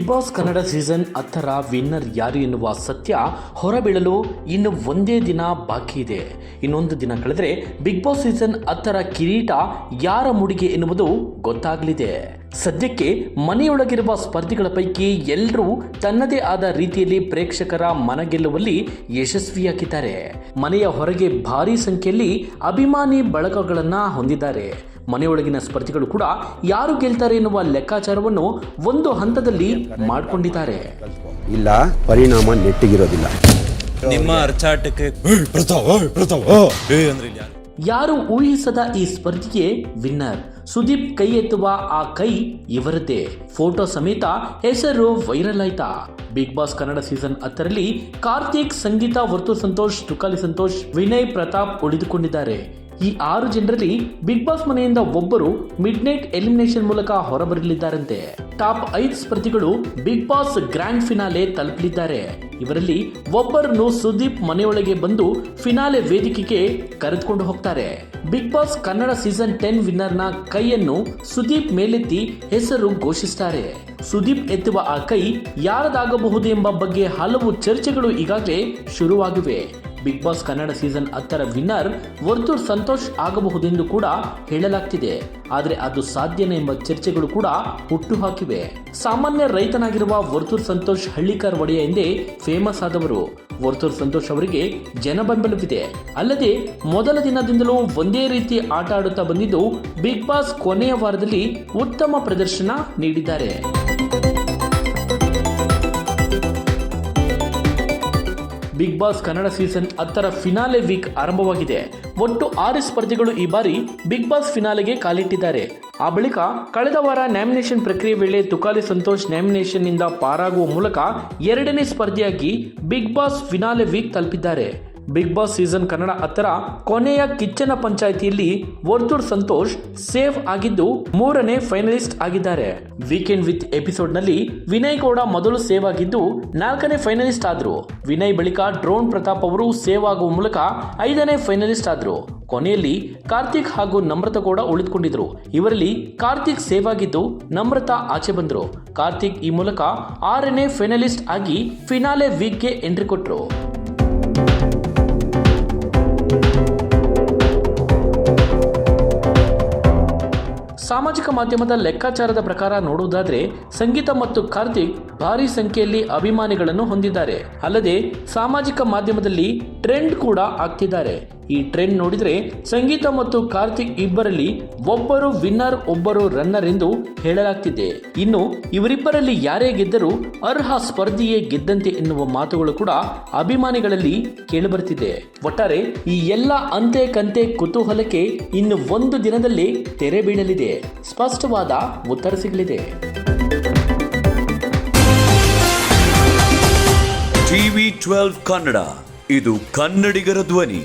Boss Kannada season 10ರ winner ಯಾರು ಎನ್ನುವ ಸತ್ಯ ಹೊರಬೀಳಲು ಇನ್ನು ಒಂದೇ ದಿನ ಬಾಕಿ ಇದೆ. ಇನ್ನೊಂದು ದಿನ ಕಳೆದರೆ ಬಿಗ್ ಬಾಸ್ ಸೀಸನ್ 10ರ ಕಿರೀಟ ಯಾರ ಮುಡಿಗೆ ಎನ್ನುವುದು ಗೊತ್ತಾಗಲಿದೆ. ಸದ್ಯಕ್ಕೆ ಮನೆಯೊಳಗಿರುವ ಸ್ಪರ್ಧಿಗಳ ಪೈಕಿ ಎಲ್ಲರೂ ತನ್ನದೇ ಆದ ರೀತಿಯಲ್ಲಿ ಪ್ರೇಕ್ಷಕರ ಮನಗೆಲ್ಲುವಲ್ಲಿ ಯಶಸ್ವಿಯಾಗಿದ್ದಾರೆ. ಮನೆಯ ಹೊರಗೆ ಭಾರೀ ಸಂಖ್ಯೆಯಲ್ಲಿ ಅಭಿಮಾನಿ ಬಳಗಗಳನ್ನು ಹೊಂದಿದ್ದಾರೆ. ಮನೆಯೊಳಗಿನ ಸ್ಪರ್ಧಿಗಳು ಕೂಡ ಯಾರು ಗೆಲ್ತಾರೆ ಎನ್ನುವ ಲೆಕ್ಕಾಚಾರವನ್ನು ಒಂದು ಹಂತದಲ್ಲಿ ಮಾಡಿಕೊಂಡಿದ್ದಾರೆ. ಇಲ್ಲ ಪರಿಣಾಮ ನೆಟ್ಟಿಗಿರೋದಿಲ್ಲ. ನಿಮ್ಮ ಅರ್ಚಾಟಕ್ಕೆ ಯಾರು ಊಹಿಸದ ಈ ಸ್ಪರ್ಧೆಗೆ ವಿನ್ನರ್ ಸುದೀಪ್ ಕೈ ಎತ್ತುವ ಆ ಕೈ ಇವರದ್ದೇ. ಫೋಟೋ ಸಮೇತ ಹೆಸರು ವೈರಲ್ ಆಯ್ತಾ. ಬಿಗ್ ಬಾಸ್ ಕನ್ನಡ ಸೀಸನ್ 10ರಲ್ಲಿ ಕಾರ್ತಿಕ್, ಸಂಗೀತ, ವರ್ತೂರ್ ಸಂತೋಷ್, ತುಕಾಲಿ ಸಂತೋಷ್, ವಿನಯ್, ಪ್ರತಾಪ್ ಉಳಿದುಕೊಂಡಿದ್ದಾರೆ. ಈ 6 ಜನರಲ್ಲಿ ಬಿಗ್ ಬಾಸ್ ಮನೆಯಿಂದ ಒಬ್ಬರು ಮಿಡ್ ನೈಟ್ ಎಲಿಮಿನೇಷನ್ ಮೂಲಕ ಹೊರಬರಲಿದ್ದಾರಂತೆ. ಟಾಪ್ 5 ಸ್ಪರ್ಧಿಗಳು ಬಿಗ್ ಬಾಸ್ ಗ್ರ್ಯಾಂಡ್ ಫಿನಾಲೆ ತಲುಪಲಿದ್ದಾರೆ. ಇವರಲ್ಲಿ ಒಬ್ಬರನ್ನು ಸುದೀಪ್ ಮನೆಯೊಳಗೆ ಬಂದು ಫಿನಾಲೆ ವೇದಿಕೆಗೆ ಕರೆದುಕೊಂಡು ಹೋಗ್ತಾರೆ. ಬಿಗ್ ಬಾಸ್ ಕನ್ನಡ ಸೀಸನ್ 10 ವಿನ್ನರ್ನ ಕೈಯನ್ನು ಸುದೀಪ್ ಮೇಲೆತ್ತಿ ಹೆಸರು ಘೋಷಿಸುತ್ತಾರೆ. ಸುದೀಪ್ ಎತ್ತುವ ಆ ಕೈ ಯಾರದಾಗಬಹುದು ಎಂಬ ಬಗ್ಗೆ ಹಲವು ಚರ್ಚೆಗಳು ಈಗಾಗಲೇ ಶುರುವಾಗಿವೆ. ಬಿಗ್ ಬಾಸ್ ಕನ್ನಡ ಸೀಸನ್ 10ರ ವಿನ್ನರ್ ವರ್ತೂರ್ ಸಂತೋಷ್ ಆಗಬಹುದೆಂದು ಕೂಡ ಹೇಳಲಾಗ್ತಿದೆ. ಆದರೆ ಅದು ಸಾಧ್ಯನೇ ಎಂಬ ಚರ್ಚೆಗಳು ಕೂಡ ಹುಟ್ಟುಹಾಕಿವೆ. ಸಾಮಾನ್ಯ ರೈತನಾಗಿರುವ ವರ್ತೂರ್ ಸಂತೋಷ್ ಹಳ್ಳಿಕಾರ್ ಒಡೆಯ ಎಂದೇ ಫೇಮಸ್ ಆದವರು. ವರ್ತೂರ್ ಸಂತೋಷ್ ಅವರಿಗೆ ಜನಬೆಂಬಲವಿದೆ. ಅಲ್ಲದೆ ಮೊದಲ ದಿನದಿಂದಲೂ ಒಂದೇ ರೀತಿ ಆಟ ಆಡುತ್ತಾ ಬಂದಿದ್ದು ಬಿಗ್ ಬಾಸ್ ಕೊನೆಯ ವಾರದಲ್ಲಿ ಉತ್ತಮ ಪ್ರದರ್ಶನ ನೀಡಿದ್ದಾರೆ. ಬಿಗ್ ಬಾಸ್ ಕನ್ನಡ ಸೀಸನ್ 10ರ ಫಿನಾಲೆ ವೀಕ್ ಆರಂಭವಾಗಿದೆ. ಒಟ್ಟು 6 ಸ್ಪರ್ಧಿಗಳು ಈ ಬಾರಿ ಬಿಗ್ ಬಾಸ್ ಫಿನಾಲೆಗೆ ಕಾಲಿಟ್ಟಿದ್ದಾರೆ. ಆ ಬಳಿಕ ಕಳೆದ ವಾರ ನ್ಯಾಮಿನೇಷನ್ ಪ್ರಕ್ರಿಯೆ ವೇಳೆ ತುಕಾಲಿ ಸಂತೋಷ್ ನ್ಯಾಮಿನೇಷನ್ ನಿಂದ ಪಾರಾಗುವ ಮೂಲಕ 2ನೇ ಸ್ಪರ್ಧಿಯಾಗಿ ಬಿಗ್ ಬಾಸ್ ಫಿನಾಲೆ ವೀಕ್ ತಲುಪಿದ್ದಾರೆ. ಬಿಗ್ ಬಾಸ್ ಸೀಸನ್ ಕನ್ನಡ 10ರ ಕೊನೆಯ ಕಿಚ್ಚನ ಪಂಚಾಯಿತಿಯಲ್ಲಿ ವರ್ತೂರ್ ಸಂತೋಷ್ ಸೇಫ್ ಆಗಿದ್ದು 3ನೇ ಫೈನಲಿಸ್ಟ್ ಆಗಿದ್ದಾರೆ. ವೀಕೆಂಡ್ ವಿತ್ ಎಪಿಸೋಡ್ ನಲ್ಲಿ ವಿನಯ್ ಗೌಡ ಮೊದಲು ಸೇವ್ ಆಗಿದ್ದು 4ನೇ ಫೈನಲಿಸ್ಟ್ ಆದ್ರು. ವಿನಯ್ ಬಳಿಕ ಡ್ರೋನ್ ಪ್ರತಾಪ್ ಅವರು ಸೇವ್ ಆಗುವ ಮೂಲಕ 5ನೇ ಫೈನಲಿಸ್ಟ್ ಆದ್ರು. ಕೊನೆಯಲ್ಲಿ ಕಾರ್ತಿಕ್ ಹಾಗೂ ನಮ್ರತಾ ಗೌಡ ಉಳಿದುಕೊಂಡಿದ್ರು. ಇವರಲ್ಲಿ ಕಾರ್ತಿಕ್ ಸೇವ್ ಆಗಿದ್ದು ನಮ್ರತಾ ಆಚೆ ಬಂದ್ರು. ಕಾರ್ತಿಕ್ ಈ ಮೂಲಕ 6ನೇ ಫೈನಲಿಸ್ಟ್ ಆಗಿ ಫಿನಾಲೆ ವೀಕ್ಗೆ ಎಂಟ್ರಿ ಕೊಟ್ರು. ಸಾಮಾಜಿಕ ಮಾಧ್ಯಮದ ಲೆಕ್ಕಾಚಾರದ ಪ್ರಕಾರ ನೋಡುವುದಾದ್ರೆ ಸಂಗೀತ ಮತ್ತು ಕಾರ್ತಿಕ್ ಭಾರಿ ಸಂಖ್ಯೆಯಲ್ಲಿ ಅಭಿಮಾನಿಗಳನ್ನು ಹೊಂದಿದ್ದಾರೆ. ಅಲ್ಲದೆ ಸಾಮಾಜಿಕ ಮಾಧ್ಯಮದಲ್ಲಿ ಟ್ರೆಂಡ್ ಕೂಡ ಆಗ್ತಿದ್ದಾರೆ. ಈ ಟ್ರೆಂಡ್ ನೋಡಿದ್ರೆ ಸಂಗೀತ ಮತ್ತು ಕಾರ್ತಿಕ್ ಇಬ್ಬರಲ್ಲಿ ಒಬ್ಬರು ವಿನ್ನರ್, ಒಬ್ಬರು ರನ್ನರ್ ಎಂದು ಹೇಳಲಾಗ್ತಿದೆ. ಇನ್ನು ಇವರಿಬ್ಬರಲ್ಲಿ ಯಾರೇ ಗೆದ್ದರೂ ಅರ್ಹ ಸ್ಪರ್ಧಿಯೇ ಗೆದ್ದಂತೆ ಎನ್ನುವ ಮಾತುಗಳು ಕೂಡ ಅಭಿಮಾನಿಗಳಲ್ಲಿ ಕೇಳಿಬರುತ್ತಿದೆ. ಒಟ್ಟಾರೆ ಈ ಎಲ್ಲ ಅಂತೆ ಕಂತೆ ಕುತೂಹಲಕ್ಕೆ ಇನ್ನು ಒಂದು ದಿನದಲ್ಲಿ ತೆರೆ ಬೀಳಲಿದೆ. ಸ್ಪಷ್ಟವಾದ ಉತ್ತರ ಸಿಗಲಿದೆ. TV12 ಕನ್ನಡ, ಇದು ಕನ್ನಡಿಗರ ಧ್ವನಿ.